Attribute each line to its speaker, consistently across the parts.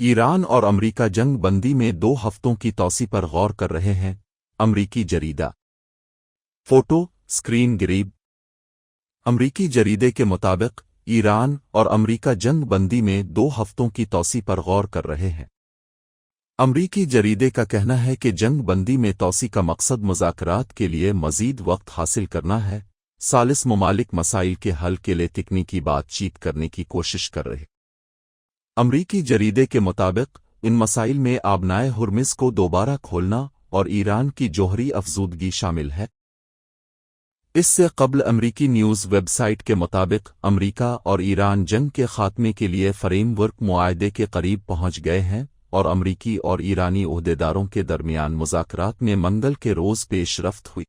Speaker 1: ایران اور امریکہ جنگ بندی میں 2 ہفتوں کی توسیع پر غور کر رہے ہیں، امریکی جریدہ۔ Photo screen گریب۔ امریکی جریدے کے مطابق ایران اور امریکہ جنگ بندی میں 2 ہفتوں کی توسیع پر غور کر رہے ہیں۔ امریکی جریدے کا کہنا ہے کہ جنگ بندی میں توسیع کا مقصد مذاکرات کے لیے مزید وقت حاصل کرنا ہے۔ ثالث ممالک مسائل کے حل کے لیے تکنیکی بات چیت کرنے کی کوشش کر رہے۔ امریکی جریدے کے مطابق ان مسائل میں آبنائے ہرمز کو دوبارہ کھولنا اور ایران کی جوہری افزودگی شامل ہے۔ اس سے قبل امریکی نیوز ویب سائٹ کے مطابق امریکہ اور ایران جنگ کے خاتمے کے لیے فریم ورک معاہدے کے قریب پہنچ گئے ہیں اور امریکی اور ایرانی عہدیداروں کے درمیان مذاکرات میں منگل کے روز پیش رفت ہوئی۔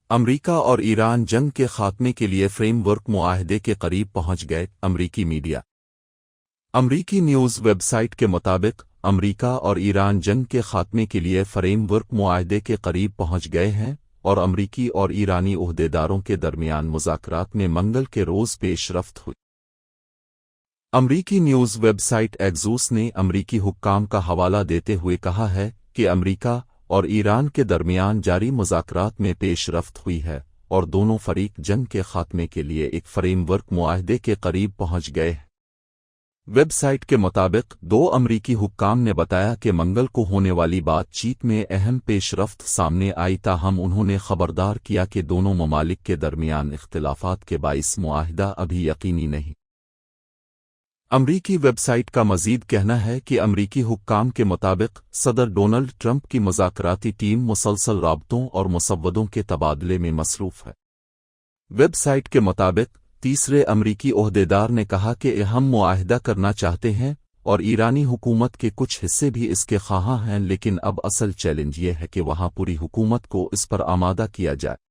Speaker 1: امریکہ اور ایران جنگ کے خاتمے کے لیے فریم ورک معاہدے کے قریب پہنچ گئے، امریکی میڈیا۔ امریکی نیوز ویب سائٹ کے مطابق امریکہ اور ایران جنگ کے خاتمے کے لیے فریم ورک معاہدے کے قریب پہنچ گئے ہیں اور امریکی اور ایرانی عہدیداروں کے درمیان مذاکرات میں منگل کے روز پیش رفت ہوئی۔ امریکی نیوز ویب سائٹ ایگزوس نے امریکی حکام کا حوالہ دیتے ہوئے کہا ہے کہ امریکہ اور ایران کے درمیان جاری مذاکرات میں پیش رفت ہوئی ہے اور دونوں فریق جنگ کے خاتمے کے لیے ایک فریم ورک معاہدے کے قریب پہنچ گئے ہیں۔ ویب سائٹ کے مطابق 2 امریکی حکام نے بتایا کہ منگل کو ہونے والی بات چیت میں اہم پیش رفت سامنے آئی، تاہم انہوں نے خبردار کیا کہ دونوں ممالک کے درمیان اختلافات کے باعث معاہدہ ابھی یقینی نہیں۔ امریکی ویب سائٹ کا مزید کہنا ہے کہ امریکی حکام کے مطابق صدر ڈونلڈ ٹرمپ کی مذاکراتی ٹیم مسلسل رابطوں اور مسودوں کے تبادلے میں مصروف ہے۔ ویب سائٹ کے مطابق تیسرے امریکی عہدیدار نے کہا کہ ہم معاہدہ کرنا چاہتے ہیں اور ایرانی حکومت کے کچھ حصے بھی اس کے خواہاں ہیں، لیکن اب اصل چیلنج یہ ہے کہ وہاں پوری حکومت کو اس پر آمادہ کیا جائے۔